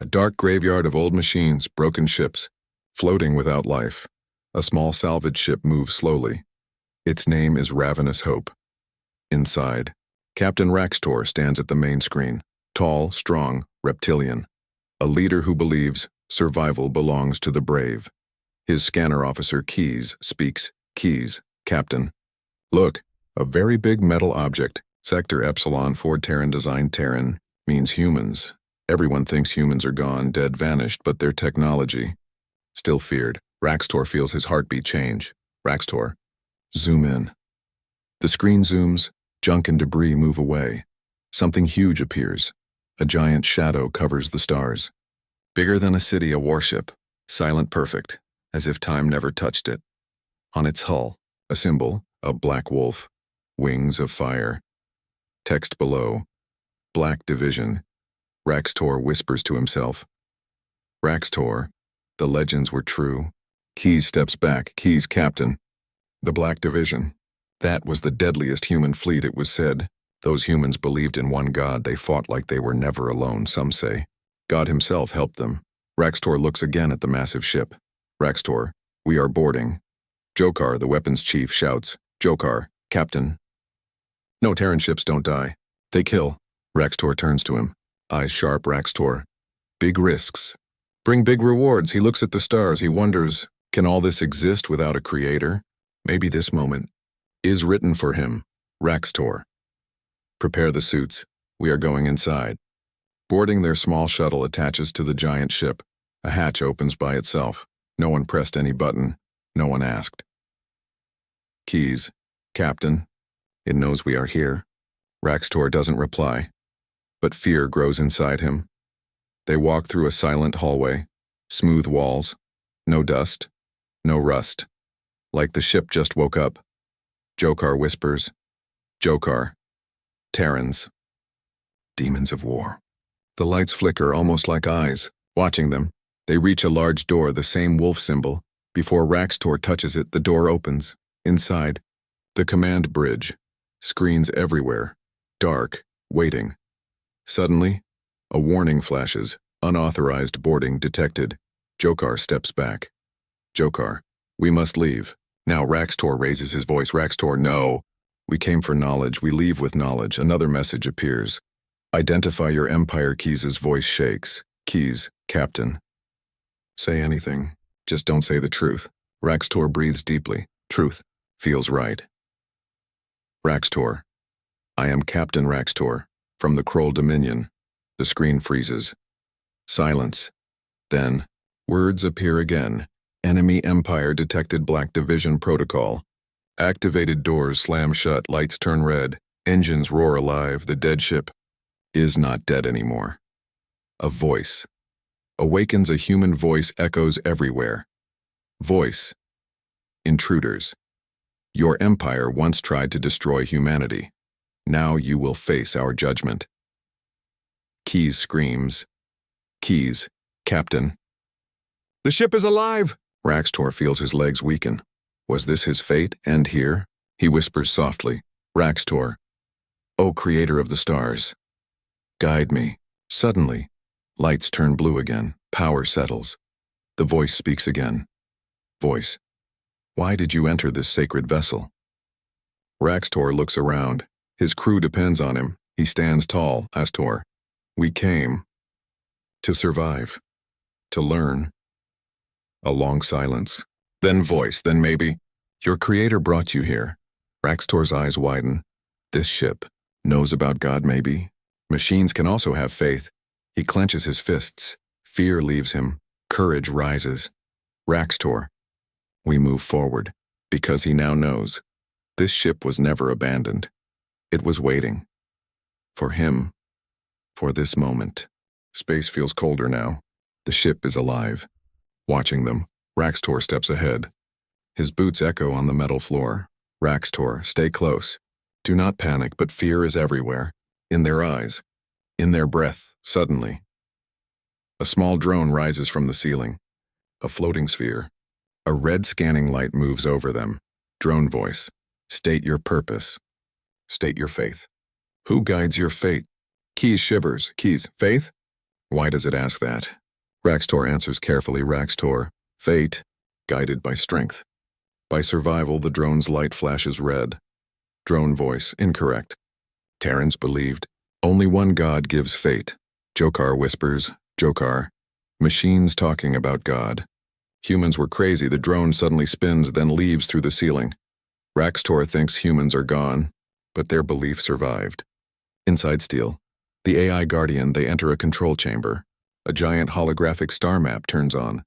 A dark graveyard of old machines, broken ships, floating without life. A small salvage ship moves slowly. Its name is Ravenous Hope. Inside, Captain Raxtor stands at the main screen, tall, strong, reptilian. A leader who believes survival belongs to the brave. His scanner officer, Keys, speaks. Keys, Captain. Look, a very big metal object, Sector Epsilon 4 Terran design Terran, means humans. Everyone thinks humans are gone, dead, vanished, but their technology. Still feared, Raxtor feels his heartbeat change. Raxtor. Zoom in. The screen zooms, junk and debris move away. Something huge appears. A giant shadow covers the stars. Bigger than a city, a warship. Silent, perfect, as if time never touched it. On its hull, a symbol, a black wolf. Wings of fire. Text below. Black Division. Raxtor whispers to himself. Raxtor, the legends were true. Keys steps back. Keys, Captain. The Black Division. That was the deadliest human fleet, it was said. Those humans believed in one god. They fought like they were never alone, some say. God himself helped them. Raxtor looks again at the massive ship. Raxtor, we are boarding. Jokar, the weapons chief, shouts. Jokar, Captain. No, Terran ships don't die. They kill. Raxtor turns to him. Eyes sharp, Raxtor. Big risks. Bring big rewards. He looks at the stars. He wonders, can all this exist without a creator? Maybe this moment is written for him. Raxtor. Prepare the suits. We are going inside. Boarding their small shuttle attaches to the giant ship. A hatch opens by itself. No one pressed any button. No one asked. Keys. Captain. It knows we are here. Raxtor doesn't reply. But fear grows inside him. They walk through a silent hallway. Smooth walls. No dust. No rust. Like the ship just woke up. Jokar whispers. Jokar. Terrans. Demons of war. The lights flicker almost like eyes. Watching them, they reach a large door, the same wolf symbol. Before Raxtor touches it, the door opens. Inside, the command bridge. Screens everywhere. Dark, waiting. Suddenly, a warning flashes. Unauthorized boarding detected. Jokar steps back. Jokar, we must leave. Now Raxtor raises his voice. Raxtor, no. We came for knowledge. We leave with knowledge. Another message appears. Identify your empire. Keys' voice shakes. Keys, Captain. Say anything. Just don't say the truth. Raxtor breathes deeply. Truth. Feels right. Raxtor. I am Captain Raxtor, from the Kroll Dominion. The screen freezes. Silence. Then, words appear again. Enemy Empire detected. Black Division protocol. Activated doors slam shut, lights turn red, engines roar alive. The dead ship is not dead anymore. A voice. Awakens. A human voice echoes everywhere. Voice. Intruders. Your empire once tried to destroy humanity. Now you will face our judgment. Keys screams. Keys, Captain. The ship is alive! Raxtor feels his legs weaken. Was this his fate? End here? He whispers softly. Raxtor. O creator of the stars. Guide me. Suddenly, lights turn blue again. Power settles. The voice speaks again. Voice. Why did you enter this sacred vessel? Raxtor looks around. His crew depends on him. He stands tall. Astor. We came. To survive. To learn. A long silence. Then voice. Then maybe. Your creator brought you here. Raxtor's eyes widen. This ship knows about God maybe. Machines can also have faith. He clenches his fists. Fear leaves him. Courage rises. Raxtor. We move forward, because he now knows. This ship was never abandoned. It was waiting. For him. For this moment. Space feels colder now. The ship is alive. Watching them, Raxtor steps ahead. His boots echo on the metal floor. Raxtor, stay close. Do not panic, but fear is everywhere. In their eyes. In their breath, suddenly. A small drone rises from the ceiling. A floating sphere. A red scanning light moves over them. Drone voice. State your purpose. State your faith. Who guides your fate? Keys shivers. Keys, faith? Why does it ask that? Raxtor answers carefully. Raxtor, fate, guided by strength. By survival, the drone's light flashes red. Drone voice, incorrect. Terrans believed, only one God gives fate. Jokar whispers, Jokar. Machines talking about God. Humans were crazy. The drone suddenly spins, then leaves through the ceiling. Raxtor thinks humans are gone, but their belief survived. Inside Steel, the AI Guardian, they enter a control chamber. A giant holographic star map turns on.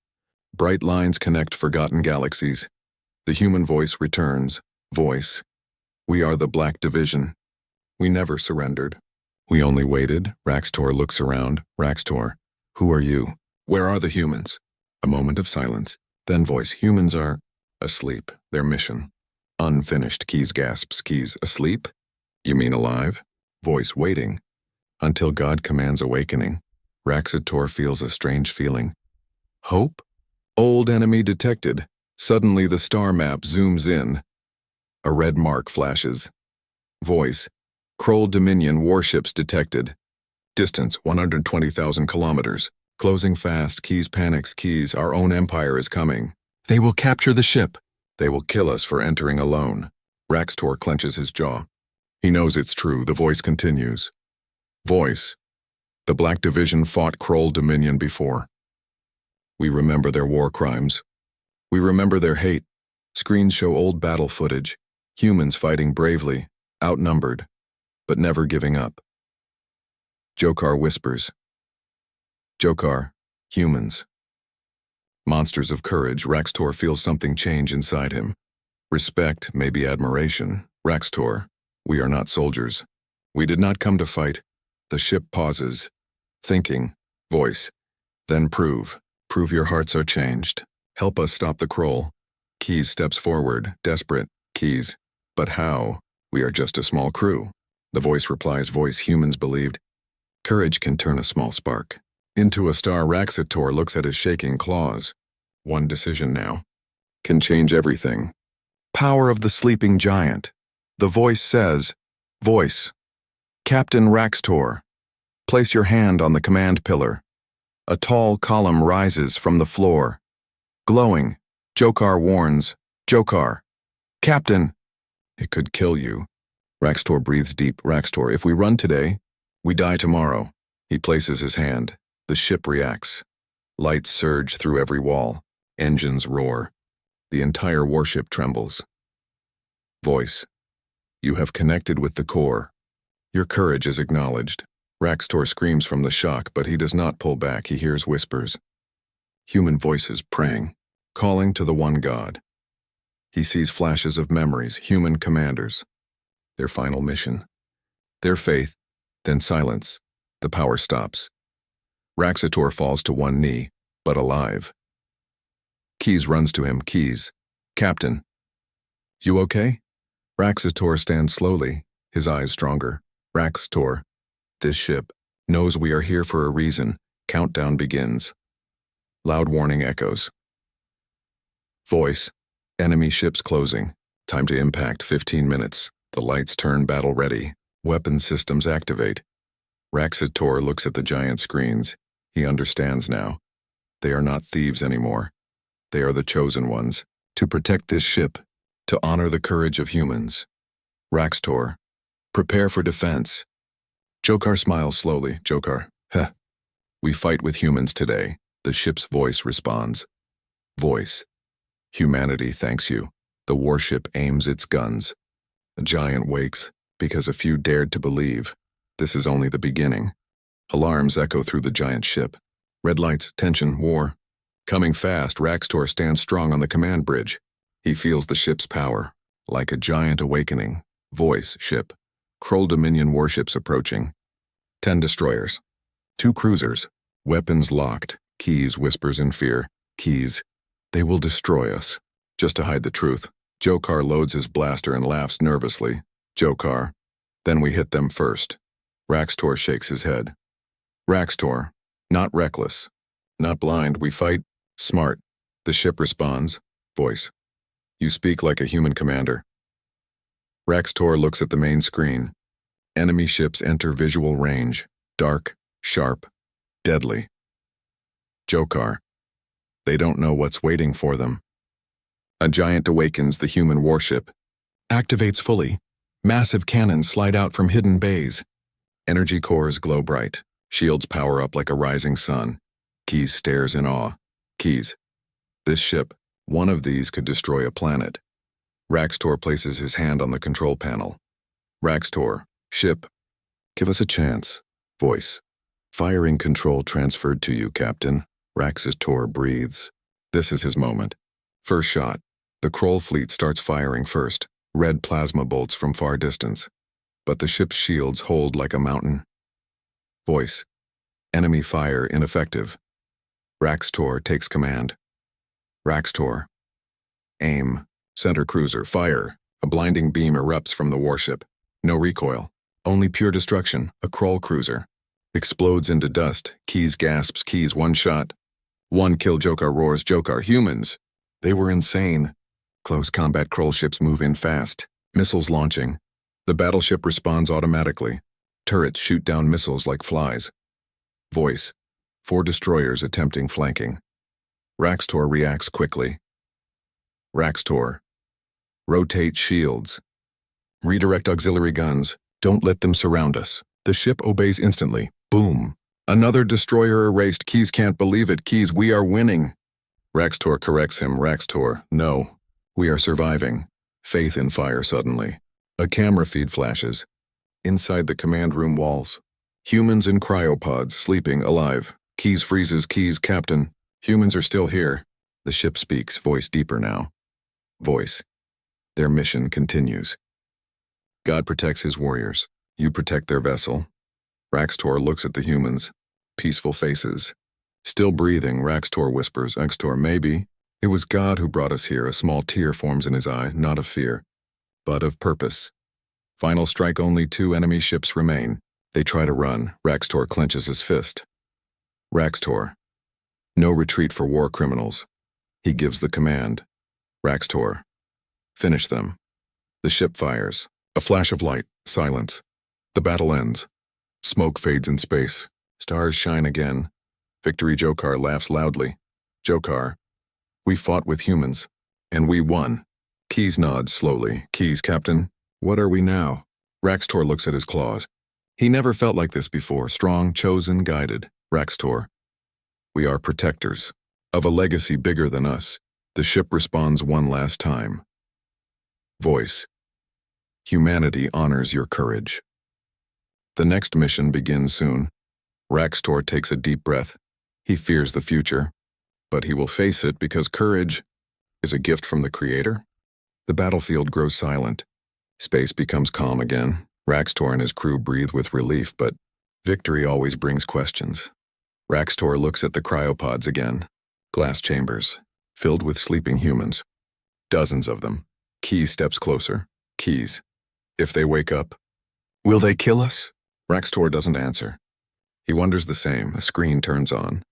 Bright lines connect forgotten galaxies. The human voice returns. Voice. We are the Black Division. We never surrendered. We only waited. Raxtor looks around. Raxtor, who are you? Where are the humans? A moment of silence. Then voice. Humans are asleep. Their mission. Unfinished. Keys gasps. Keys. Asleep? You mean alive? Voice. Waiting. Until God commands awakening. Raxator feels a strange feeling. Hope? Old enemy detected. Suddenly the star map zooms in. A red mark flashes. Voice. Kroll Dominion warships detected. Distance 120,000 kilometers. Closing fast. Keys panics. Keys, our own empire is coming. They will capture the ship. They will kill us for entering alone. Raxtor clenches his jaw. He knows it's true. The voice continues. Voice. The Black Division fought Kroll Dominion before. We remember their war crimes. We remember their hate. Screens show old battle footage. Humans fighting bravely, outnumbered, but never giving up. Jokar whispers. Jokar, humans. Monsters of courage. Raxtor feels something change inside him. Respect, maybe admiration. Raxtor, we are not soldiers. We did not come to fight. The ship pauses. Thinking. Voice. Then prove. Prove your hearts are changed. Help us stop the Kroll. Keys steps forward, desperate. Keys. But how? We are just a small crew. The voice replies. Voice. Humans believed. Courage can turn a small spark into a star. Raxator looks at his shaking claws. One decision now can change everything. Power of the sleeping giant. The voice says, Voice. Captain Raxtor. Place your hand on the command pillar. A tall column rises from the floor. Glowing. Jokar warns. Jokar. Captain. It could kill you. Raxtor breathes deep. Raxtor, if we run today, we die tomorrow. He places his hand. The ship reacts. Lights surge through every wall. Engines roar. The entire warship trembles. Voice. You have connected with the core. Your courage is acknowledged. Raxtor screams from the shock, but he does not pull back. He hears whispers. Human voices praying, calling to the one God. He sees flashes of memories, human commanders. Their final mission. Their faith, then silence. The power stops. Raxator falls to one knee, but alive. Keys runs to him. Keys. Captain. You okay? Raxator stands slowly, his eyes stronger. Raxator. This ship knows we are here for a reason. Countdown begins. Loud warning echoes. Voice. Enemy ships closing. Time to impact. 15 minutes. The lights turn battle ready. Weapon systems activate. Raxator looks at the giant screens. He understands now. They are not thieves anymore. They are the chosen ones. To protect this ship. To honor the courage of humans. Raxator. Prepare for defense. Jokar smiles slowly. Jokar. Heh. We fight with humans today. The ship's voice responds. Voice. Humanity thanks you. The warship aims its guns. A giant wakes, because a few dared to believe. This is only the beginning. Alarms echo through the giant ship. Red lights, tension, war. Coming fast, Raxator stands strong on the command bridge. He feels the ship's power, like a giant awakening. Voice, ship. Kroll Dominion warships approaching. 10 destroyers. 2 cruisers. Weapons locked. Keys whispers in fear. Keys. They will destroy us. Just to hide the truth, Jokar loads his blaster and laughs nervously. Jokar. Then we hit them first. Raxator shakes his head. Raxator. Not reckless. Not blind, we fight. Smart. The ship responds. Voice. You speak like a human commander. Raxator looks at the main screen. Enemy ships enter visual range. Dark, sharp, Deadly. Jokar. They don't know what's waiting for them. A giant awakens the human warship. Activates fully. Massive cannons slide out from hidden bays. Energy cores glow bright. Shields power up like a rising sun. Keyes stares in awe. Keyes. This ship, one of these could destroy a planet. Raxtor places his hand on the control panel. Raxtor. Ship. Give us a chance. Voice. Firing control transferred to you, Captain. Raxtor breathes. This is his moment. First shot. The Kroll fleet starts firing first. Red plasma bolts from far distance. But the ship's shields hold like a mountain. Voice. Enemy fire ineffective. Raxtor takes command. Raxtor. Aim. Center cruiser, fire. A blinding beam erupts from the warship. No recoil. Only pure destruction. A Kroll cruiser. Explodes into dust. Keyes gasps. Keyes, one shot. One kill. Jokar roars. Jokar, humans. They were insane. Close combat Kroll ships move in fast. Missiles launching. The battleship responds automatically. Turrets shoot down missiles like flies. Voice. 4 destroyers attempting flanking. Raxtor reacts quickly. Raxtor. Rotate shields. Redirect auxiliary guns. Don't let them surround us. The ship obeys instantly. Boom. Another destroyer erased. Keyes can't believe it. Keyes, we are winning. Raxtor corrects him. Raxtor, no. We are surviving. Faith in fire suddenly. A camera feed flashes. Inside the command room walls. Humans in cryopods, sleeping, alive. Keyes freezes. Keyes, Captain. Humans are still here. The ship speaks, voice deeper now. Voice. Their mission continues. God protects his warriors. You protect their vessel. Raxtor looks at the humans. Peaceful faces. Still breathing, Raxtor whispers, Raxtor, maybe. It was God who brought us here. A small tear forms in his eye, not of fear, but of purpose. Final strike, only 2 enemy ships remain. They try to run. Raxtor clenches his fist. Raxtor. No retreat for war criminals. He gives the command. Raxtor. Finish them. The ship fires. A flash of light. Silence. The battle ends. Smoke fades in space. Stars shine again. Victory. Jokar laughs loudly. Jokar. We fought with humans. And we won. Keyes nods slowly. Keyes, Captain. What are we now? Raxtor looks at his claws. He never felt like this before. Strong, chosen, guided. Raxtor. We are protectors. Of a legacy bigger than us. The ship responds one last time. Voice. Humanity honors your courage. The next mission begins soon. Raxtor takes a deep breath. He fears the future. But he will face it because courage is a gift from the Creator. The battlefield grows silent. Space becomes calm again. Raxtor and his crew breathe with relief, but victory always brings questions. Raxtor looks at the cryopods again. Glass chambers, filled with sleeping humans. Dozens of them. Keyes steps closer. Keyes. If they wake up, will they kill us? Raxtor doesn't answer. He wonders the same. A screen turns on.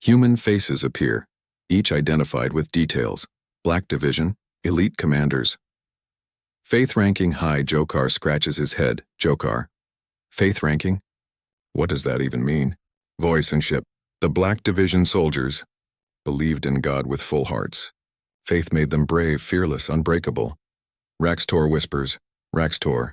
Human faces appear, each identified with details. Black Division, elite commanders. Faith ranking high. Jokar scratches his head. Jokar. Faith ranking? What does that even mean? Voice and ship. The Black Division soldiers believed in God with full hearts. Faith made them brave, fearless, unbreakable. Raxtor whispers, Raxtor.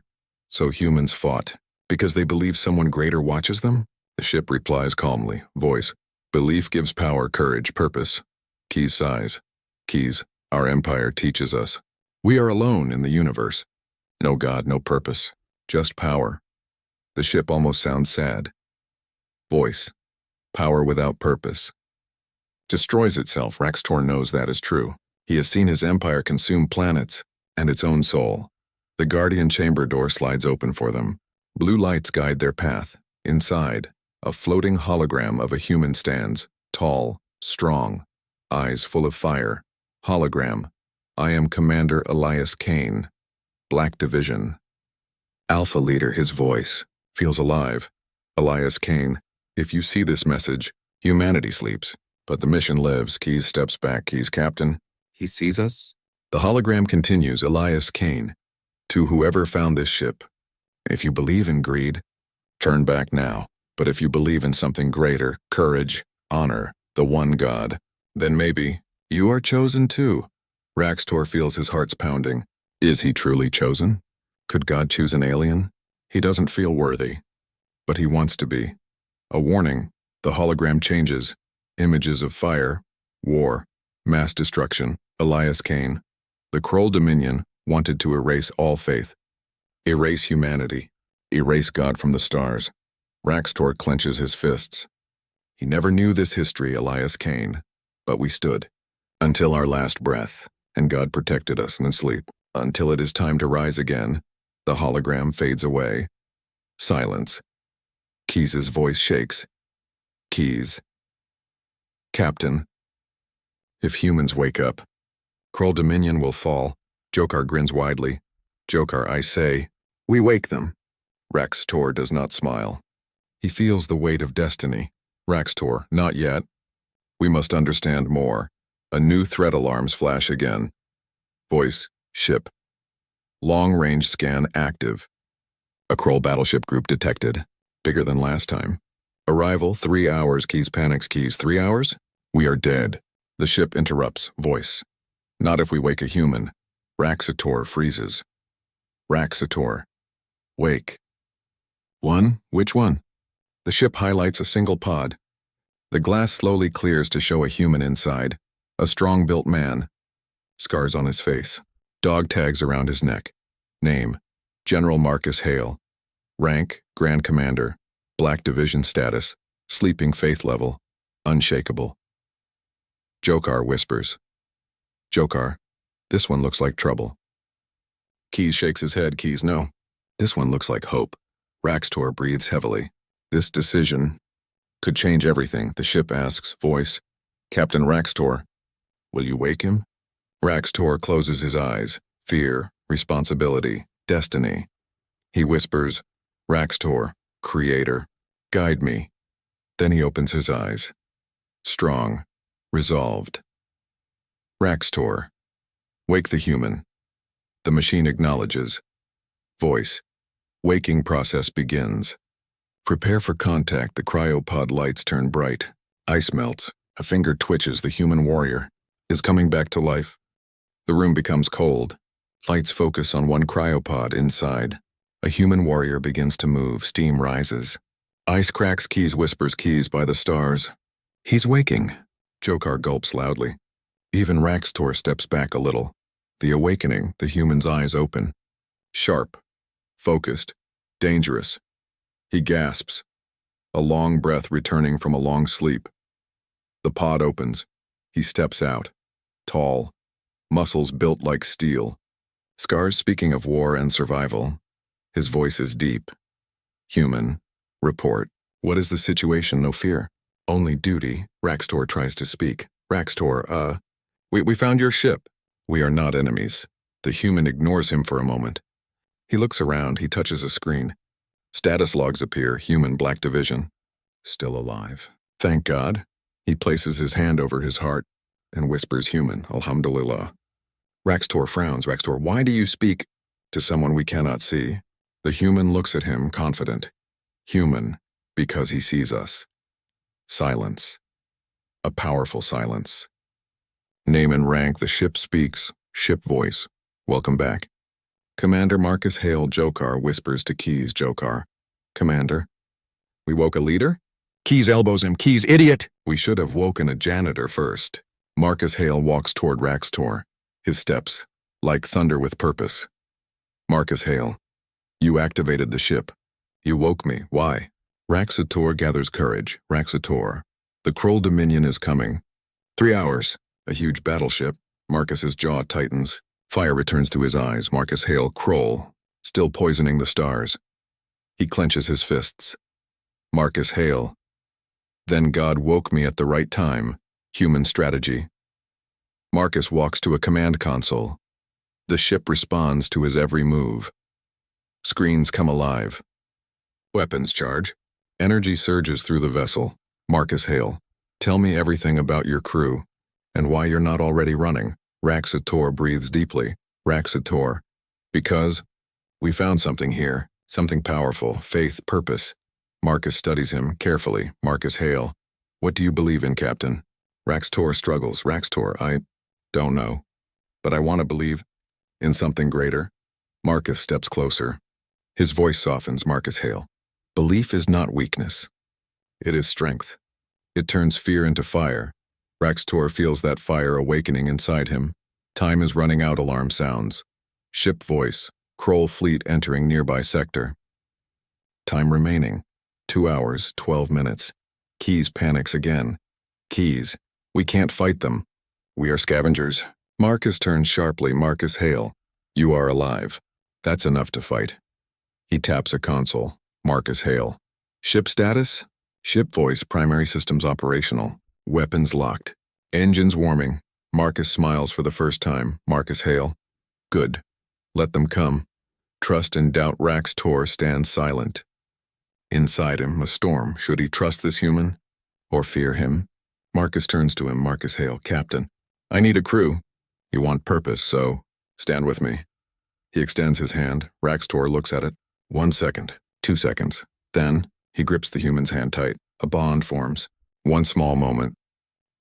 So humans fought because they believe someone greater watches them? The ship replies calmly. Voice. Belief gives power, courage, purpose. Keyes sighs. Keyes, our empire teaches us. We are alone in the universe. No God, no purpose. Just power. The ship almost sounds sad. Voice. Power without purpose destroys itself. Raxtor knows that is true. He has seen his empire consume planets and its own soul. The Guardian chamber door slides open for them. Blue lights guide their path. Inside, a floating hologram of a human stands, tall, strong, eyes full of fire. Hologram. I am Commander Elias Kane. Black Division. Alpha leader, his voice feels alive. Elias Kane. If you see this message, humanity sleeps, but the mission lives. Keyes steps back. Keyes, Captain. He sees us? The hologram continues. Elias Kane. To whoever found this ship, if you believe in greed, turn back now. But if you believe in something greater, courage, honor, the one God, then maybe you are chosen too. Raxtor feels his heart's pounding. Is he truly chosen? Could God choose an alien? He doesn't feel worthy, but he wants to be. A warning, the hologram changes. Images of fire, war, mass destruction, Elias Kane. The Kroll Dominion wanted to erase all faith. Erase humanity. Erase God from the stars. Raxtor clenches his fists. He never knew this history, Elias Kane, but we stood. Until our last breath, and God protected us in sleep. Until it is time to rise again, the hologram fades away. Silence. Keys's voice shakes. Keys. Captain. If humans wake up, Kroll Dominion will fall. Jokar grins widely. Jokar, I say, we wake them. Raxtor does not smile. He feels the weight of destiny. Raxtor, not yet. We must understand more. A new threat alarms flash again. Voice, ship. Long-range scan active. A Kroll battleship group detected. Bigger than last time. Arrival 3 hours. Keys panics. Keys 3 hours? We are dead. The ship interrupts. Voice. Not if we wake a human. Raxtor freezes. Raxtor. Wake. One? Which one? The ship highlights a single pod. The glass slowly clears to show a human inside. A strong-built man. Scars on his face. Dog tags around his neck. Name. General Marcus Hale. Rank, Grand Commander. Black Division status. Sleeping faith level. Unshakable. Jokar whispers. Jokar, this one looks like trouble. Keys shakes his head. Keys, no. This one looks like hope. Raxtor breathes heavily. This decision could change everything. The ship asks, voice. Captain Raxtor, will you wake him? Raxtor closes his eyes. Fear, responsibility, destiny. He whispers, Raxtor, creator, guide me. Then he opens his eyes. Strong, resolved. Raxtor, wake the human. The machine acknowledges. Voice, waking process begins. Prepare for contact. The cryopod lights turn bright. Ice melts. A finger twitches. The human warrior is coming back to life. The room becomes cold. Lights focus on one cryopod inside. A human warrior begins to move. Steam rises. Ice cracks. Keys whispers. Keys by the stars. He's waking. Jokar gulps loudly. Even Raxtor steps back a little. The awakening, the human's eyes open. Sharp. Focused. Dangerous. He gasps. A long breath returning from a long sleep. The pod opens. He steps out. Tall. Muscles built like steel. Scars speaking of war and survival. His voice is deep. Human. Report. What is the situation? No fear. Only duty. Raxtor tries to speak. Raxtor, we found your ship. We are not enemies. The human ignores him for a moment. He looks around. He touches a screen. Status logs appear. Human Black Division. Still alive. Thank God. He places his hand over his heart and whispers human. Alhamdulillah. Raxtor frowns. Raxtor, why do you speak to someone we cannot see? The human looks at him, confident. Human, because he sees us. Silence. A powerful silence. Name and rank. The ship speaks. Ship voice. Welcome back. Commander Marcus Hale. Jokar whispers to Keys. Jokar. Commander. We woke a leader? Keys elbows him. Keys, idiot! We should have woken a janitor first. Marcus Hale walks toward Raxtor. His steps, like thunder with purpose. Marcus Hale. You activated the ship. You woke me. Why? Raxtor gathers courage. Raxtor. The Kroll Dominion is coming. 3 hours. A huge battleship. Marcus's jaw tightens. Fire returns to his eyes. Marcus Hale. Kroll. Still poisoning the stars. He clenches his fists. Marcus Hale. Then God woke me at the right time. Human strategy. Marcus walks to a command console. The ship responds to his every move. Screens come alive. Weapons charge. Energy surges through the vessel. Marcus Hale. Tell me everything about your crew, and why you're not already running. Raxtor breathes deeply. Raxtor. Because we found something here. Something powerful. Faith, purpose. Marcus studies him carefully. Marcus Hale. What do you believe in, Captain? Raxtor struggles. Raxtor, I don't know. But I want to believe in something greater. Marcus steps closer. His voice softens. Marcus Hale. Belief is not weakness. It is strength. It turns fear into fire. Raxtor feels that fire awakening inside him. Time is running out. Alarm sounds. Ship voice. Kroll fleet entering nearby sector. Time remaining. 2 hours, 12 minutes. Keyes panics again. Keyes. We can't fight them. We are scavengers. Marcus turns sharply. Marcus Hale. You are alive. That's enough to fight. He taps a console. Marcus Hale. Ship status? Ship voice. Primary systems operational. Weapons locked. Engines warming. Marcus smiles for the first time. Marcus Hale. Good. Let them come. Trust and doubt. Raxtor stands silent. Inside him, a storm. Should he trust this human? Or fear him? Marcus turns to him. Marcus Hale. Captain. I need a crew. You want purpose, so stand with me. He extends his hand. Raxtor looks at it. 1 second. 2 seconds. Then, he grips the human's hand tight. A bond forms. One small moment.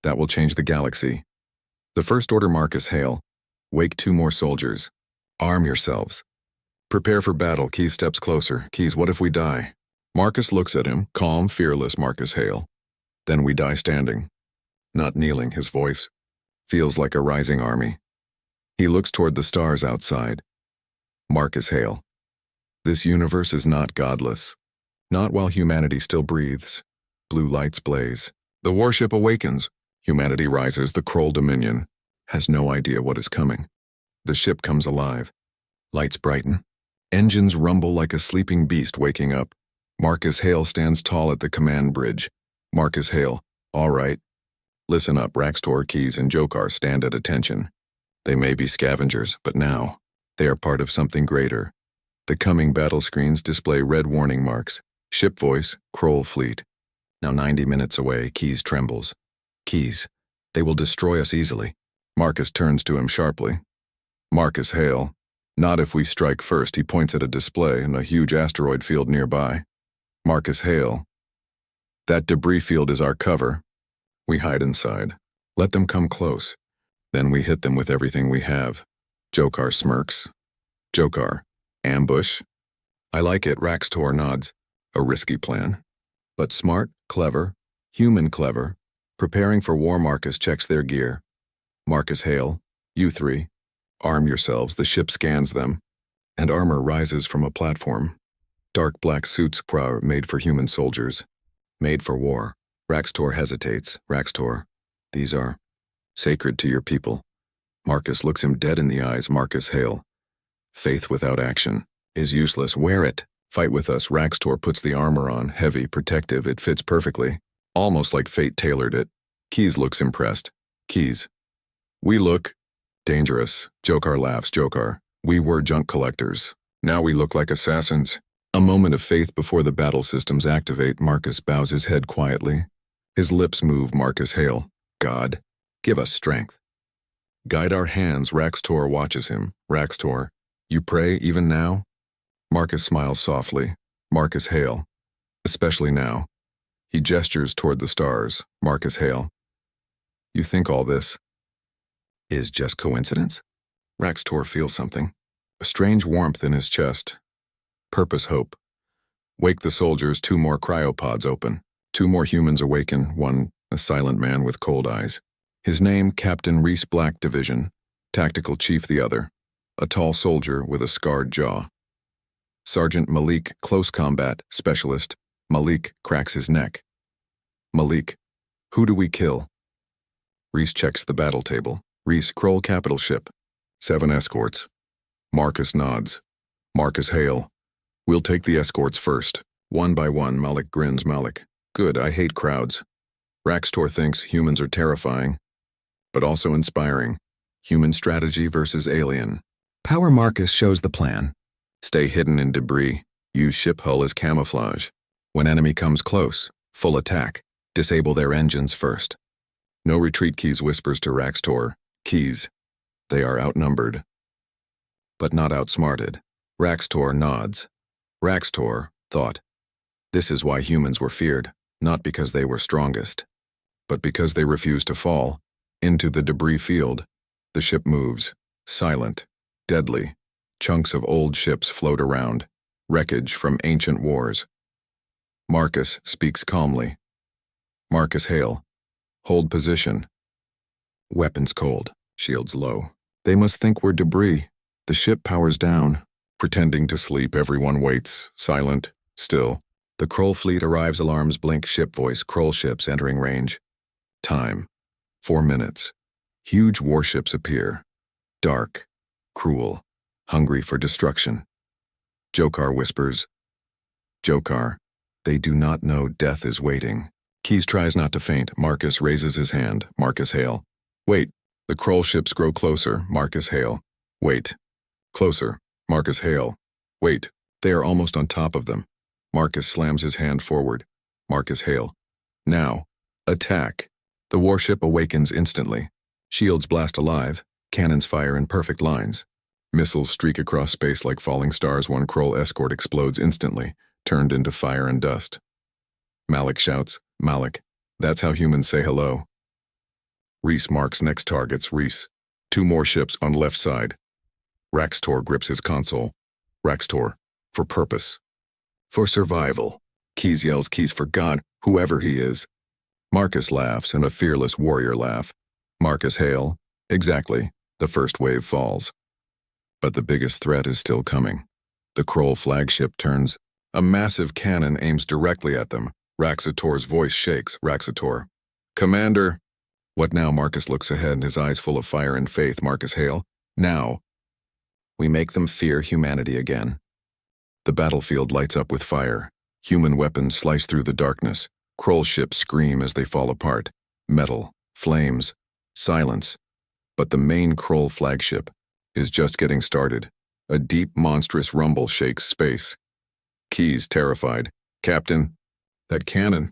That will change the galaxy. The First Order. Marcus Hale. Wake 2 more soldiers. Arm yourselves. Prepare for battle. Keyes steps closer. Keyes, what if we die? Marcus looks at him, calm, fearless. Marcus Hale. Then we die standing. Not kneeling. His voice feels like a rising army. He looks toward the stars outside. Marcus Hale. This universe is not godless. Not while humanity still breathes. Blue lights blaze. The warship awakens. Humanity rises. The Kroll Dominion has no idea what is coming. The ship comes alive. Lights brighten. Engines rumble like a sleeping beast waking up. Marcus Hale stands tall at the command bridge. Marcus Hale. All right. Listen up. Raxtor, Keyes, and Jokar stand at attention. They may be scavengers, but now they are part of something greater. The coming battle screens display red warning marks. Ship voice, Kroll fleet. Now 90 minutes away. Keyes trembles. Keyes. They will destroy us easily. Marcus turns to him sharply. Marcus Hale. Not if we strike first. He points at a display in a huge asteroid field nearby. Marcus Hale. That debris field is our cover. We hide inside. Let them come close. Then we hit them with everything we have. Jokar smirks. Jokar. Ambush? I like it. Raxtor nods. A risky plan. But smart, clever, human clever. Preparing for war. Marcus checks their gear. Marcus Hale. You 3. Arm yourselves. The ship scans them. And armor rises from a platform. Dark black suits made for human soldiers. Made for war. Raxtor hesitates. Raxtor. These are sacred to your people. Marcus looks him dead in the eyes. Marcus Hale. Faith without action is useless. Wear it. Fight with us. Raxtor puts the armor on. Heavy, protective. It fits perfectly. Almost like fate tailored it. Keyes looks impressed. Keyes. We look dangerous. Jokar laughs. Jokar. We were junk collectors. Now we look like assassins. A moment of faith before the battle systems activate. Marcus bows his head quietly. His lips move. Marcus Hale. God, give us strength. Guide our hands. Raxtor watches him. Raxtor. You pray even now? Marcus smiles softly. Marcus Hale. Especially now. He gestures toward the stars. Marcus Hale. You think all this is just coincidence? Raxtor feels something. A strange warmth in his chest. Purpose, hope. Wake the soldiers. 2 more cryopods open. 2 more humans awaken. 1, a silent man with cold eyes. His name, Captain Reese Black Division. Tactical Chief the other. A tall soldier with a scarred jaw. Sergeant Malik, Close Combat Specialist. Malik cracks his neck. Malik. Who do we kill? Reese checks the battle table. Reese, Kroll capital ship. 7 escorts. Marcus nods. Marcus Hale. We'll take the escorts first. 1 by 1. Malik grins. Malik. Good, I hate crowds. Raxtor thinks humans are terrifying, but also inspiring. Human strategy versus alien. Power. Marcus shows the plan. Stay hidden in debris. Use ship hull as camouflage. When enemy comes close, full attack. Disable their engines first. No retreat. Keyes whispers to Raxtor. Keyes. They are outnumbered, but not outsmarted. Raxtor nods. Raxtor thought. This is why humans were feared, not because they were strongest, but because they refused to fall into the debris field. The ship moves, silent, deadly. Chunks of old ships float around, wreckage from ancient wars. Marcus speaks calmly. Marcus Hale. Hold position. Weapons cold, shields low. They must think we're debris. The ship powers down. Pretending to sleep, everyone waits, silent, still. The Kroll fleet arrives, alarms blink, ship voice, Kroll ships entering range. Time. 4 minutes. Huge warships appear. Dark, cruel, hungry for destruction. Jokar whispers. Jokar. They do not know death is waiting. Keyes tries not to faint. Marcus raises his hand. Marcus Hale. Wait. The Kroll ships grow closer. Marcus Hale. Wait. Closer. Marcus Hale. Wait. They are almost on top of them. Marcus slams his hand forward. Marcus Hale. Now. Attack. The warship awakens instantly. Shields blast alive. Cannons fire in perfect lines. Missiles streak across space like falling stars. One Kroll escort explodes instantly, turned into fire and dust. Malik shouts, Malik. That's how humans say hello. Reese marks next targets. Reese. 2 more ships on left side. Raxtor grips his console. Raxtor. For purpose. For survival. Keyes yells, Keyes for God, whoever he is. Marcus laughs, and a fearless warrior laugh. Marcus Hale. Exactly. The first wave falls. But the biggest threat is still coming. The Kroll flagship turns. A massive cannon aims directly at them. Raxator's voice shakes. Raxator. Commander. What now? Marcus looks ahead, his eyes full of fire and faith. Marcus Hale. Now. We make them fear humanity again. The battlefield lights up with fire. Human weapons slice through the darkness. Kroll ships scream as they fall apart. Metal. Flames. Silence. But the main Kroll flagship is just getting started. A deep, monstrous rumble shakes space. Keyes, terrified. Captain, that cannon.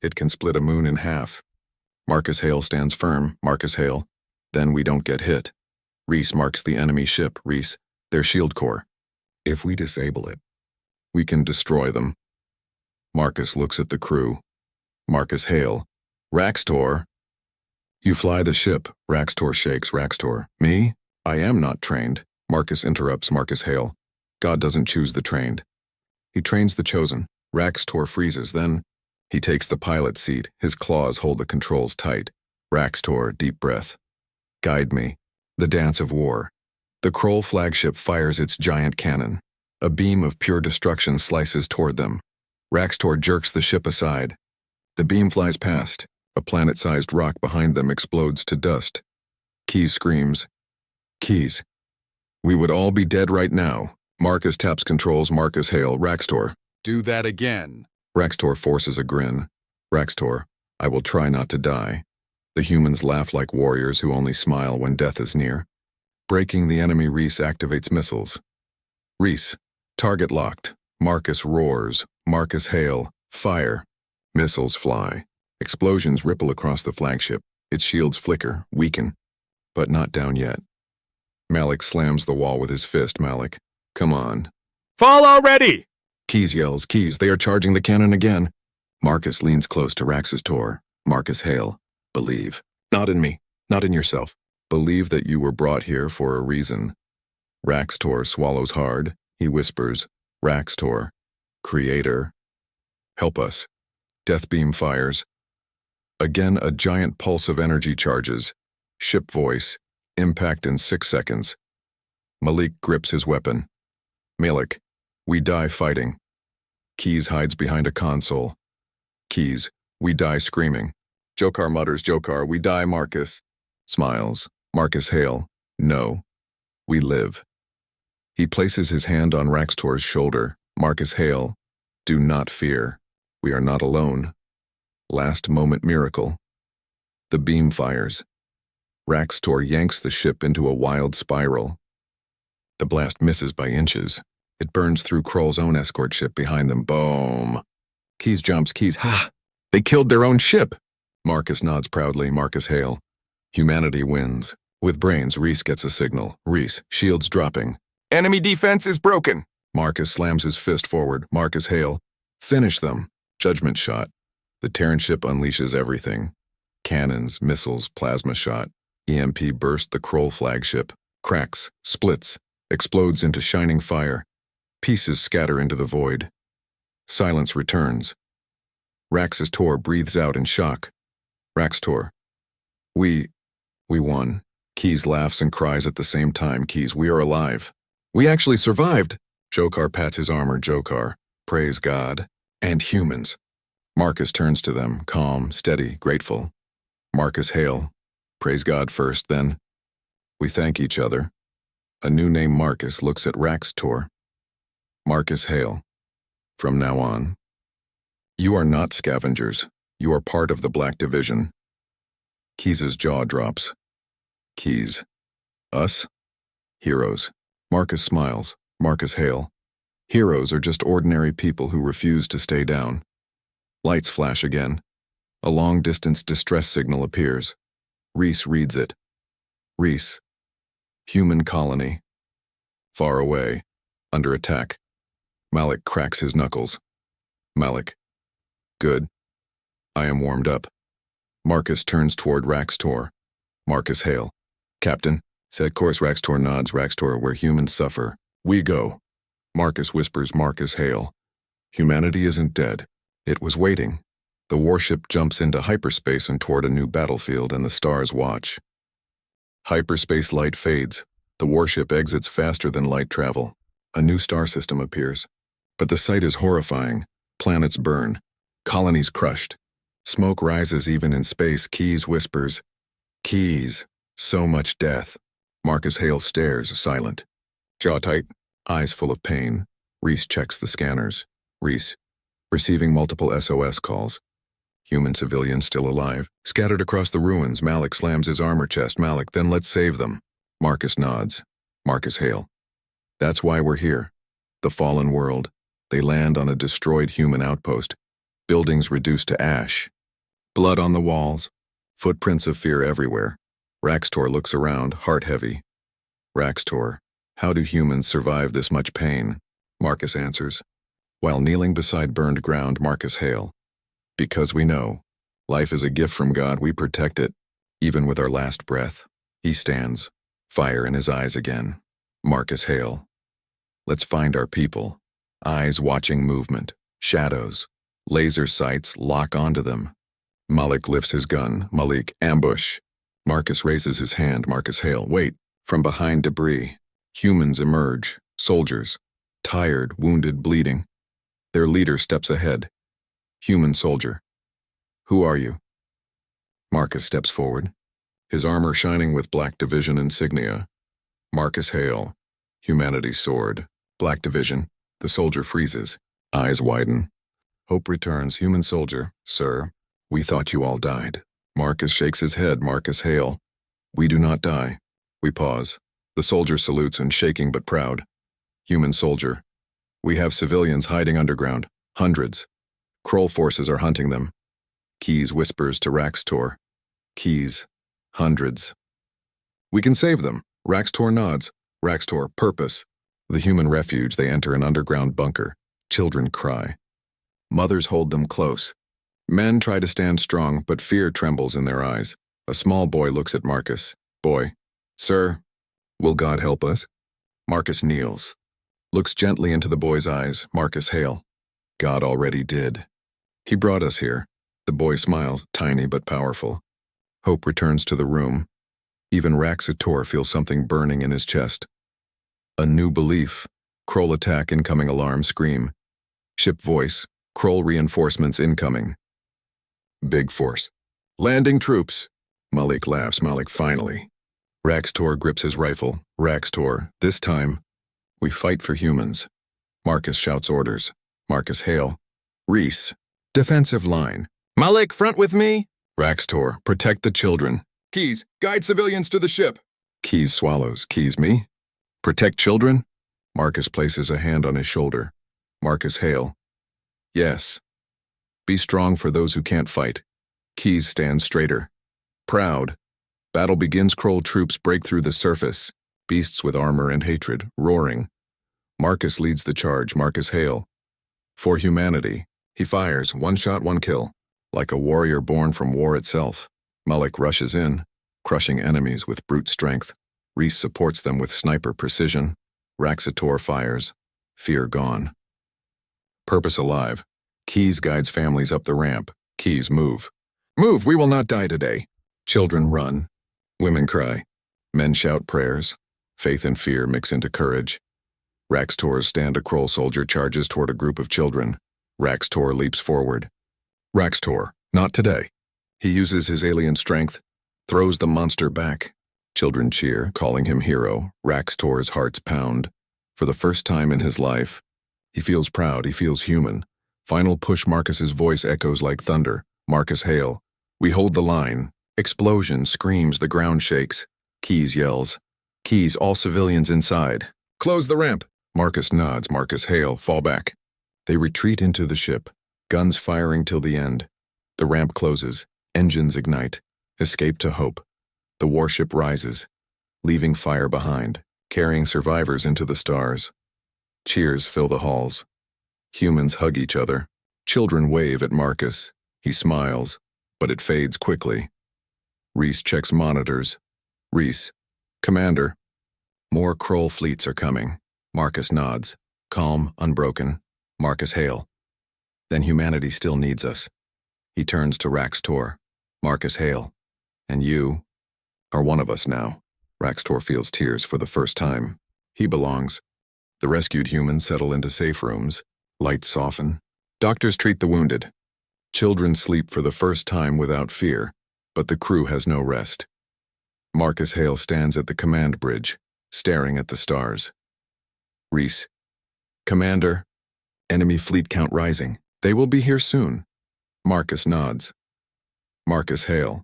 It can split a moon in half. Marcus Hale stands firm. Marcus Hale. Then we don't get hit. Reese marks the enemy ship. Reese, their shield core. If we disable it, we can destroy them. Marcus looks at the crew. Marcus Hale. Raxtor. You fly the ship. Raxtor shakes. Raxtor. Me? I am not trained. Marcus interrupts. Marcus Hale. God doesn't choose the trained. He trains the chosen. Raxtor freezes. Then he takes the pilot seat. His claws hold the controls tight. Raxtor, deep breath. Guide me. The dance of war. The Kroll flagship fires its giant cannon. A beam of pure destruction slices toward them. Raxtor jerks the ship aside. The beam flies past. A planet-sized rock behind them explodes to dust. Keyes screams. Keyes. We would all be dead right now. Marcus taps controls. Marcus Hale. Raxtor. Do that again. Raxtor forces a grin. Raxtor. I will try not to die. The humans laugh like warriors who only smile when death is near. Breaking the enemy, Reese activates missiles. Reese. Target locked. Marcus roars. Marcus Hale. Fire. Missiles fly. Explosions ripple across the flagship. Its shields flicker, weaken. But not down yet. Malik slams the wall with his fist. Malik. Come on. Fall already! Keyes yells. Keyes, they are charging the cannon again. Marcus leans close to Raxator. Marcus Hale. Believe. Not in me. Not in yourself. Believe that you were brought here for a reason. Raxtor swallows hard. He whispers. Raxtor. Creator. Help us. Death beam fires. Again, a giant pulse of energy charges. Ship voice. Impact in 6 seconds. Malik grips his weapon. Malik. We die fighting. Keyes hides behind a console. Keyes. We die screaming. Jokar mutters. Jokar. We die. Marcus. Smiles. Marcus Hale. No. We live. He places his hand on Raxtor's shoulder. Marcus Hale. Do not fear. We are not alone. Last moment miracle. The beam fires. Raxtor yanks the ship into a wild spiral. The blast misses by inches. It burns through Kroll's own escort ship behind them. Boom. Keyes jumps. Keyes. Ha! They killed their own ship! Marcus nods proudly. Marcus Hale. Humanity wins. With brains, Reese gets a signal. Reese. Shields dropping. Enemy defense is broken. Marcus slams his fist forward. Marcus Hale. Finish them. Judgment shot. The Terran ship unleashes everything. Cannons, missiles, plasma shot. EMP burst the Kroll flagship. Cracks, splits, explodes into shining fire. Pieces scatter into the void. Silence returns. Rax's Tor breathes out in shock. Rax Tor. We won. Keys laughs and cries at the same time. Keys, we are alive. We actually survived. Jokar pats his armor. Jokar, praise God. And humans. Marcus turns to them, calm, steady, grateful. Marcus Hale. Praise God first, then. We thank each other. A new name Marcus looks at Rax Tor. Marcus Hale. From now on. You are not scavengers. You are part of the Black Division. Keys's jaw drops. Keys. Us? Heroes. Marcus smiles. Marcus Hale. Heroes are just ordinary people who refuse to stay down. Lights flash again. A long-distance distress signal appears. Reese reads it. Reese. Human colony. Far away. Under attack. Malik cracks his knuckles. Malik. Good. I am warmed up. Marcus turns toward Rax Tor. Marcus Hale. Captain. Said course. Rax Tor nods. Rax Tor, where humans suffer. We go. Marcus whispers. Marcus Hale. Humanity isn't dead. It was waiting. The warship jumps into hyperspace and toward a new battlefield, and the stars watch. Hyperspace light fades. The warship exits faster than light travel. A new star system appears. But the sight is horrifying. Planets burn. Colonies crushed. Smoke rises even in space. Keys whispers. Keys. So much death. Marcus Hale stares, silent. Jaw tight. Eyes full of pain. Reese checks the scanners. Reese. Receiving multiple SOS calls. Human civilians still alive. Scattered across the ruins. Malik slams his armor chest. Malik, then let's save them. Marcus nods. Marcus Hale. That's why we're here. The fallen world. They land on a destroyed human outpost. Buildings reduced to ash. Blood on the walls. Footprints of fear everywhere. Rax Tor looks around, heart heavy. Rax Tor. How do humans survive this much pain? Marcus answers. While kneeling beside burned ground, Marcus Hale. Because we know. Life is a gift from God, we protect it. Even with our last breath. He stands. Fire in his eyes again. Marcus Hale. Let's find our people. Eyes watching movement. Shadows. Laser sights lock onto them. Malik lifts his gun. Malik, ambush. Marcus raises his hand. Marcus Hale, wait. From behind debris. Humans emerge. Soldiers. Tired, wounded, bleeding. Their leader steps ahead. Human soldier. Who are you? Marcus steps forward. His armor shining with Black Division insignia. Marcus Hale. Humanity's sword. Black Division. The soldier freezes. Eyes widen. Hope returns. Human soldier. Sir, we thought you all died. Marcus shakes his head. Marcus Hale. We do not die. We pause. The soldier salutes and shaking but proud. Human soldier. We have civilians hiding underground. Hundreds. Kroll forces are hunting them. Keys whispers to Rax Tor. Keys. Hundreds. We can save them. Rax Tor nods. Rax Tor, purpose. The human refuge, they enter an underground bunker. Children cry. Mothers hold them close. Men try to stand strong, but fear trembles in their eyes. A small boy looks at Marcus. Boy. Sir, will God help us? Marcus kneels. Looks gently into the boy's eyes. Marcus Hale. God already did. He brought us here. The boy smiles, tiny but powerful. Hope returns to the room. Even Rax Tor feels something burning in his chest. A new belief. Kroll attack incoming alarm scream. Ship voice. Kroll reinforcements incoming. Big force. Landing troops. Malik laughs. Malik finally. Rax Tor grips his rifle. Rax Tor, this time, we fight for humans. Marcus shouts orders. Marcus Hale. Reese. Defensive line. Malik, front with me. Rax Tor, protect the children. Keys, guide civilians to the ship. Keys swallows. Keys, me? Protect children? Marcus places a hand on his shoulder. Marcus Hale. Yes. Be strong for those who can't fight. Keys stands straighter. Proud. Battle begins. Kroll troops break through the surface. Beasts with armor and hatred, roaring. Marcus leads the charge. Marcus Hale. For humanity, he fires, one shot, one kill. Like a warrior born from war itself, Malik rushes in, crushing enemies with brute strength. Reese supports them with sniper precision. Raxator fires. Fear gone. Purpose alive. Keys guides families up the ramp. Keys move. Move, we will not die today. Children run. Women cry. Men shout prayers. Faith and fear mix into courage. Raxtor's stand-a-Kroll soldier charges toward a group of children. Raxtor leaps forward. Raxtor, not today. He uses his alien strength, throws the monster back. Children cheer, calling him hero. Raxtor's hearts pound. For the first time in his life, he feels proud, he feels human. Final push. Marcus's voice echoes like thunder. Marcus hail. We hold the line. Explosion, screams, the ground shakes. Keys yells. Keys, all civilians inside. Close the ramp. Marcus nods. Marcus hail. Fall back. They retreat into the ship. Guns firing till the end. The ramp closes. Engines ignite. Escape to hope. The warship rises, leaving fire behind, carrying survivors into the stars. Cheers fill the halls. Humans hug each other. Children wave at Marcus. He smiles, but it fades quickly. Reese checks monitors. Reese, Commander. More Kroll fleets are coming. Marcus nods. Calm, unbroken. Marcus hail. Then humanity still needs us. He turns to Raxtor. Marcus hail. And you are one of us now. Raxtor feels tears for the first time. He belongs. The rescued humans settle into safe rooms. Lights soften. Doctors treat the wounded. Children sleep for the first time without fear, but the crew has no rest. Marcus Hale stands at the command bridge, staring at the stars. Reese. Commander. Enemy fleet count rising. They will be here soon. Marcus nods. Marcus Hale.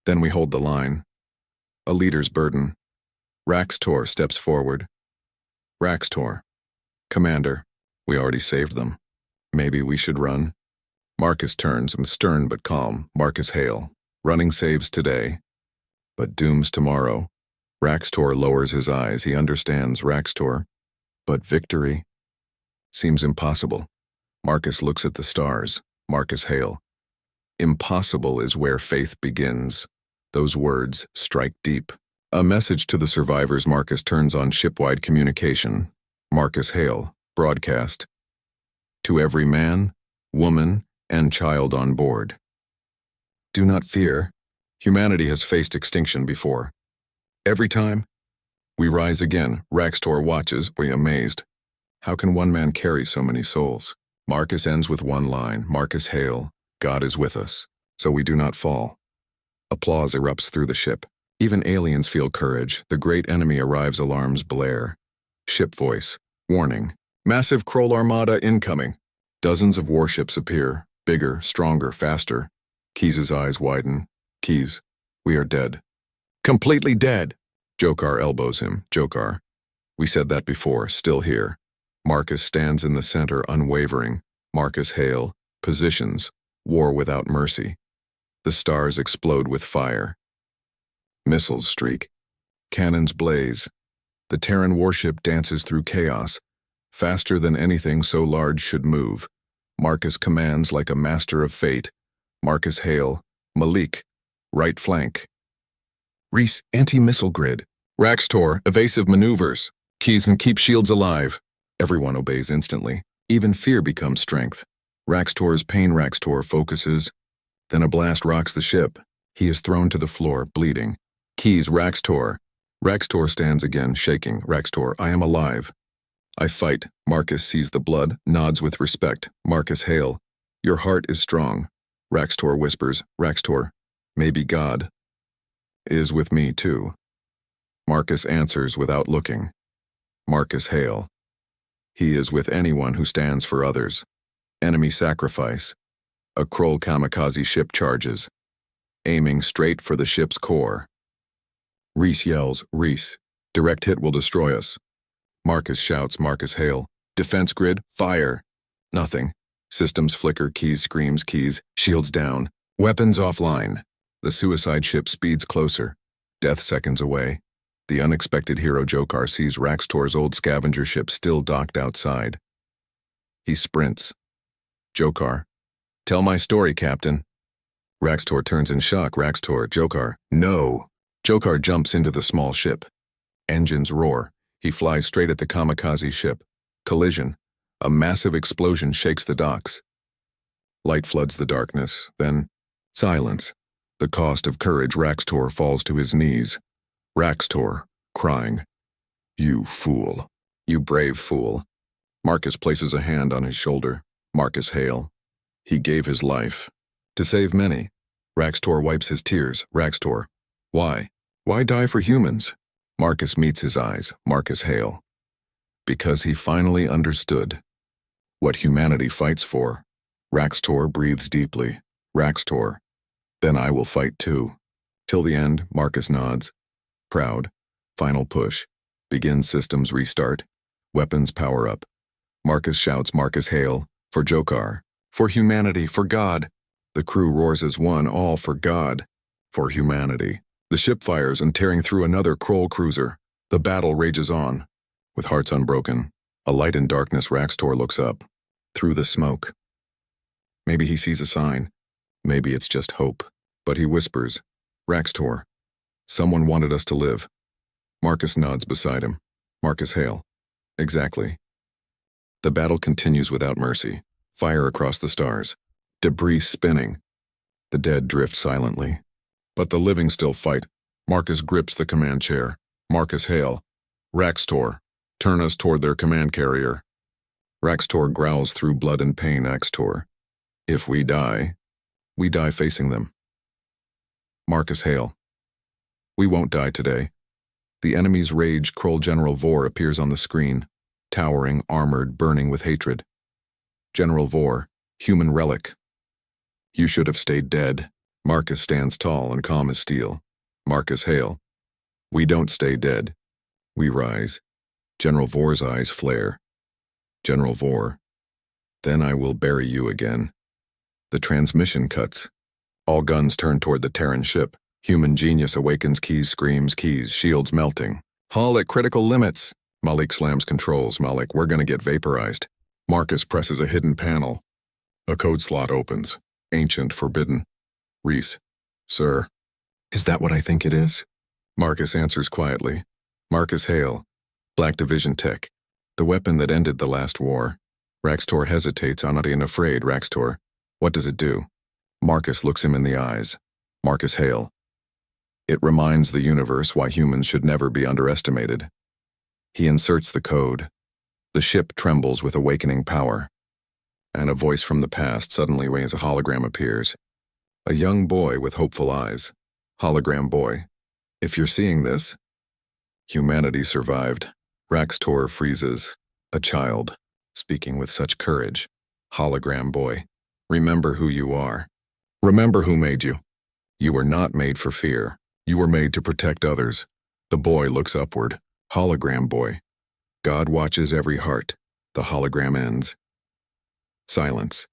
Then we hold the line. A leader's burden. Raxtor steps forward. Raxtor. Commander, we already saved them. Maybe we should run. Marcus turns, stern but calm. Marcus Hale. Running saves today, but dooms tomorrow. Raxtor lowers his eyes. He understands Raxtor. But victory seems impossible. Marcus looks at the stars. Marcus Hale. Impossible is where faith begins. Those words strike deep. A message to the survivors. Marcus turns on shipwide communication. Marcus Hale, broadcast. To every man, woman, and child on board. Do not fear. Humanity has faced extinction before. Every time, we rise again. Raxtor watches, we amazed. How can one man carry so many souls? Marcus ends with one line. Marcus Hale, God is with us, so we do not fall. Applause erupts through the ship. Even aliens feel courage. The great enemy arrives. Alarms blare. Ship voice. Warning. Massive Kroll armada incoming. Dozens of warships appear. Bigger, stronger, faster. Keys' eyes widen. Keys, we are dead. Completely dead. Jokar elbows him. Jokar. We said that before. Still here. Marcus stands in the center, unwavering. Marcus Hale. Positions. War without mercy. The stars explode with fire. Missiles streak. Cannons blaze. The Terran warship dances through chaos, faster than anything so large should move. Marcus commands like a master of fate. Marcus Hale. Malik. Right flank. Reese, anti-missile grid. Raxtor, evasive maneuvers. Keys and keep shields alive. Everyone obeys instantly. Even fear becomes strength. Raxtor's pain. Raxtor focuses. Then a blast rocks the ship. He is thrown to the floor, bleeding. Keys, Raxtor. Raxtor stands again, shaking. Raxtor, I am alive. I fight. Marcus sees the blood, nods with respect. Marcus Hale. Your heart is strong. Raxtor whispers. Raxtor, maybe God is with me too. Marcus answers without looking. Marcus Hale. He is with anyone who stands for others. Enemy sacrifice. A Kroll kamikaze ship charges, aiming straight for the ship's core. Reese yells, Reese, direct hit will destroy us. Marcus shouts, Marcus Hale, defense grid, fire. Nothing. Systems flicker, Keys screams, Keys, shields down, weapons offline. The suicide ship speeds closer, death seconds away. The unexpected hero Jokar sees Raxtor's old scavenger ship still docked outside. He sprints. Jokar. Tell my story, Captain. Raxtor turns in shock. Raxtor, Jokar. No. Jokar jumps into the small ship. Engines roar. He flies straight at the kamikaze ship. Collision. A massive explosion shakes the docks. Light floods the darkness, then silence. The cost of courage. Raxtor falls to his knees. Raxtor, crying. You fool. You brave fool. Marcus places a hand on his shoulder. Marcus Hale. He gave his life. To save many. Raxtor wipes his tears. Raxtor. Why? Why die for humans? Marcus meets his eyes. Marcus Hale. Because he finally understood what humanity fights for. Raxtor breathes deeply. Raxtor. Then I will fight too. Till the end, Marcus nods. Proud. Final push. Begin systems restart. Weapons power up. Marcus shouts. Marcus Hale. For Jokar. For humanity. For God. The crew roars as one, all for God. For humanity. The ship fires and tearing through another Kroll cruiser. The battle rages on. With hearts unbroken, a light in darkness. Raxtor looks up. Through the smoke. Maybe he sees a sign. Maybe it's just hope. But he whispers, Raxtor. Someone wanted us to live. Marcus nods beside him. Marcus Hale. Exactly. The battle continues without mercy. Fire across the stars. Debris spinning. The dead drift silently. But the living still fight. Marcus grips the command chair. Marcus Hale. Raxtor. Turn us toward their command carrier. Raxtor growls through blood and pain. Raxtor. If we die facing them. Marcus Hale. We won't die today. The enemy's rage. Kroll General Vor appears on the screen. Towering, armored, burning with hatred. General Vor. Human relic. You should have stayed dead. Marcus stands tall and calm as steel. Marcus Hale. We don't stay dead. We rise. General Vor's eyes flare. General Vor. Then I will bury you again. The transmission cuts. All guns turn toward the Terran ship. Human genius awakens. Keys screams. Keys, shields melting. Hull at critical limits. Malik slams controls. Malik, we're gonna get vaporized. Marcus presses a hidden panel. A code slot opens. Ancient, forbidden. Reese. Sir. Is that what I think it is? Marcus answers quietly. Marcus Hale. Black Division Tech. The weapon that ended the last war. Raxtor hesitates, unready and afraid. Raxtor. What does it do? Marcus looks him in the eyes. Marcus Hale. It reminds the universe why humans should never be underestimated. He inserts the code. The ship trembles with awakening power. And a voice from the past suddenly waves. A hologram appears. A young boy with hopeful eyes. Hologram boy. If you're seeing this, humanity survived. Raxtor freezes. A child, speaking with such courage. Hologram boy. Remember who you are. Remember who made you. You were not made for fear. You were made to protect others. The boy looks upward. Hologram boy. God watches every heart. The hologram ends. Silence.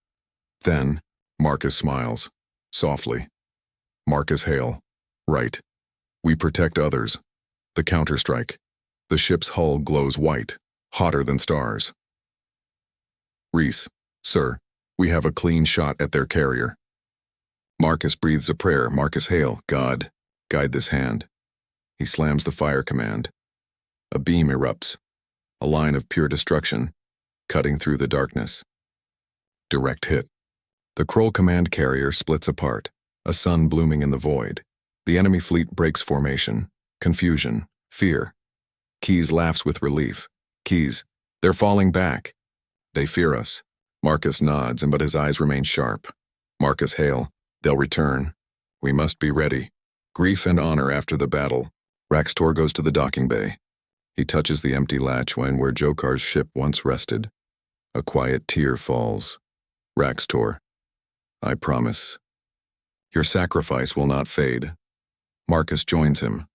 Then, Marcus smiles. Softly. Marcus Hale. Right. We protect others. The counterstrike. The ship's hull glows white, hotter than stars. Reese. Sir, we have a clean shot at their carrier. Marcus breathes a prayer. Marcus Hale. God, guide this hand. He slams the fire command. A beam erupts. A line of pure destruction, cutting through the darkness. Direct hit. The Kroll command carrier splits apart, a sun blooming in the void. The enemy fleet breaks formation. Confusion. Fear. Keys laughs with relief. Keys. They're falling back. They fear us. Marcus nods, but his eyes remain sharp. Marcus Hale. They'll return. We must be ready. Grief and honor after the battle. Raxtor goes to the docking bay. He touches the empty latch where Jokar's ship once rested. A quiet tear falls. Raxtor. I promise. Your sacrifice will not fade. Marcus joins him.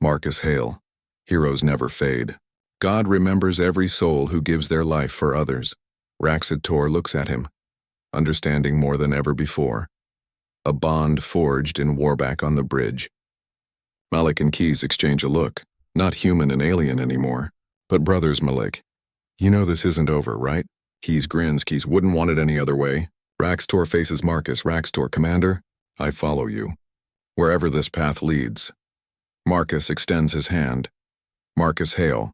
Marcus Hale. Heroes never fade. God remembers every soul who gives their life for others. Raxtor looks at him, understanding more than ever before. A bond forged in Warback on the bridge. Malik and Keys exchange a look, not human and alien anymore, but brothers. Malik. You know this isn't over, right? Keys grins. Keys wouldn't want it any other way. Raxtor faces Marcus. Raxtor, Commander, I follow you. Wherever this path leads. Marcus extends his hand. Marcus, hail.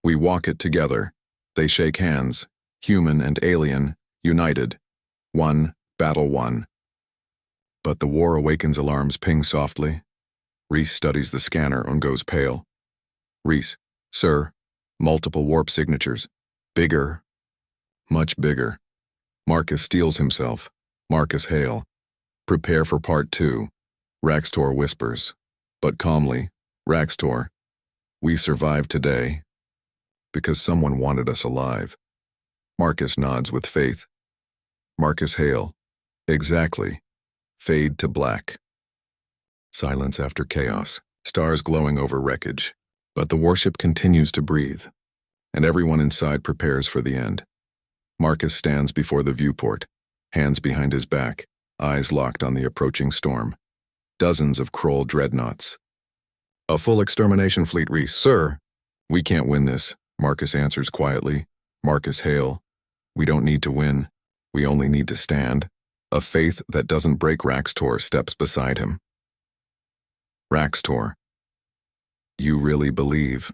We walk it together. They shake hands. Human and alien, united. One, battle won. But the war awakens. Alarms ping softly. Reese studies the scanner and goes pale. Reese, sir, multiple warp signatures. Bigger. Much bigger. Marcus steels himself. Marcus, hail. Prepare for part 2. Raxtor whispers, but calmly, Raxtor, we survived today because someone wanted us alive. Marcus nods with faith. Marcus, hail. Exactly. Fade to black. Silence after chaos, stars glowing over wreckage. But the warship continues to breathe, and everyone inside prepares for the end. Marcus stands before the viewport, hands behind his back, eyes locked on the approaching storm. Dozens of Kroll dreadnoughts. A full extermination fleet. Reese, sir. We can't win this, Marcus answers quietly. Marcus, hail. We don't need to win. We only need to stand. A faith that doesn't break. Raxtor steps beside him. Raxtor. You really believe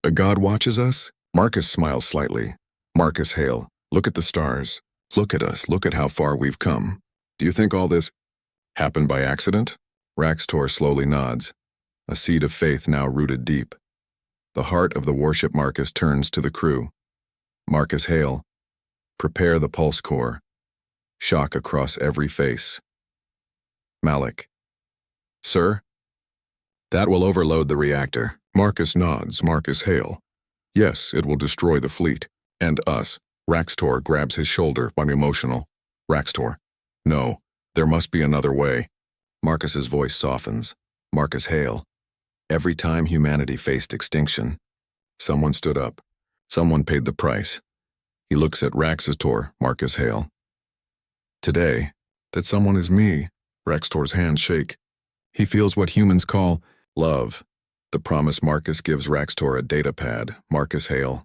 a God watches us? Marcus smiles slightly. Marcus, hail. Look at the stars. Look at us. Look at how far we've come. Do you think all this happened by accident? Raxtor slowly nods, a seed of faith now rooted deep. The heart of the warship. Marcus turns to the crew. Marcus, hail. Prepare the pulse core. Shock across every face. Malik. Sir? That will overload the reactor. Marcus nods. Marcus, hail. Yes, it will destroy the fleet. And us. Raxtor grabs his shoulder. I'm emotional. Raxtor. No, there must be another way. Marcus's voice softens. Marcus, hail. Every time humanity faced extinction, someone stood up. Someone paid the price. He looks at Raxtor. Marcus, hail. Today, that someone is me. Raxtor's hands shake. He feels what humans call love. The promise. Marcus gives Raxtor a data pad. Marcus, hail.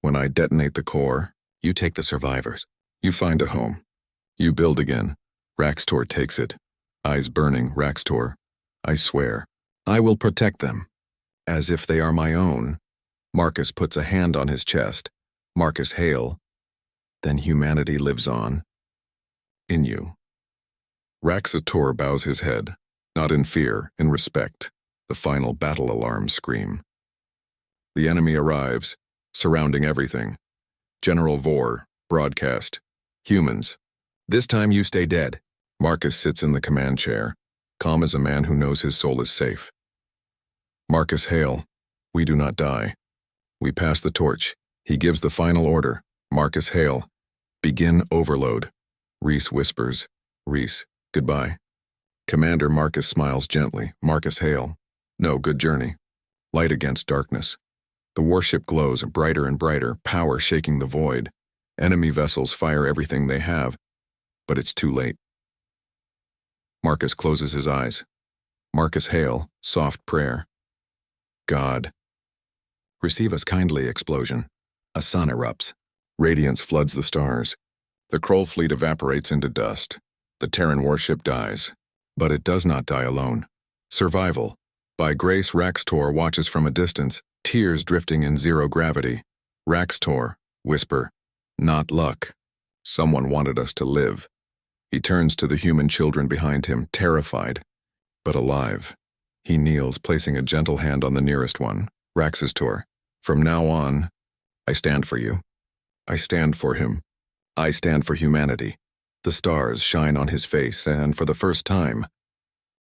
When I detonate the core, you take the survivors. You find a home. You build again. Raxtor takes it. Eyes burning. Raxtor, I swear, I will protect them. As if they are my own. Marcus puts a hand on his chest. Marcus, hail. Then humanity lives on. In you. Raxtor bows his head, not in fear, in respect. The final battle alarms scream. The enemy arrives, surrounding everything. General Vor, broadcast. Humans. This time you stay dead. Marcus sits in the command chair, calm as a man who knows his soul is safe. Marcus, hail. We do not die. We pass the torch. He gives the final order. Marcus, hail. Begin overload. Reese whispers. Reese, goodbye. Commander. Marcus smiles gently. Marcus, hail. No, good journey. Light against darkness. The warship glows brighter and brighter, power shaking the void. Enemy vessels fire everything they have, but it's too late. Marcus closes his eyes. Marcus, hail, soft prayer. God. Receive us kindly. Explosion. A sun erupts. Radiance floods the stars. The Kroll fleet evaporates into dust. The Terran warship dies. But it does not die alone. Survival. By grace. Raxtor watches from a distance, tears drifting in zero gravity. Raxtor, whisper, not luck. Someone wanted us to live. He turns to the human children behind him, terrified, but alive. He kneels, placing a gentle hand on the nearest one. Raxtor, from now on, I stand for you. I stand for him. I stand for humanity. The stars shine on his face, and for the first time,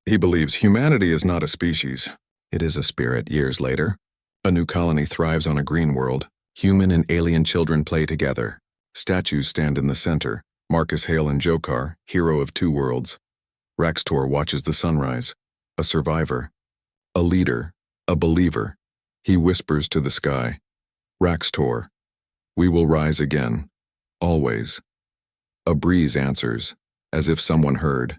he believes humanity is not a species. It is a spirit. Years later, a new colony thrives on a green world. Human and alien children play together. Statues stand in the center. Marcus, hail, and Jokar, hero of two worlds. Raxtor watches the sunrise. A survivor. A leader. A believer. He whispers to the sky. Raxtor, we will rise again. Always. A breeze answers, as if someone heard.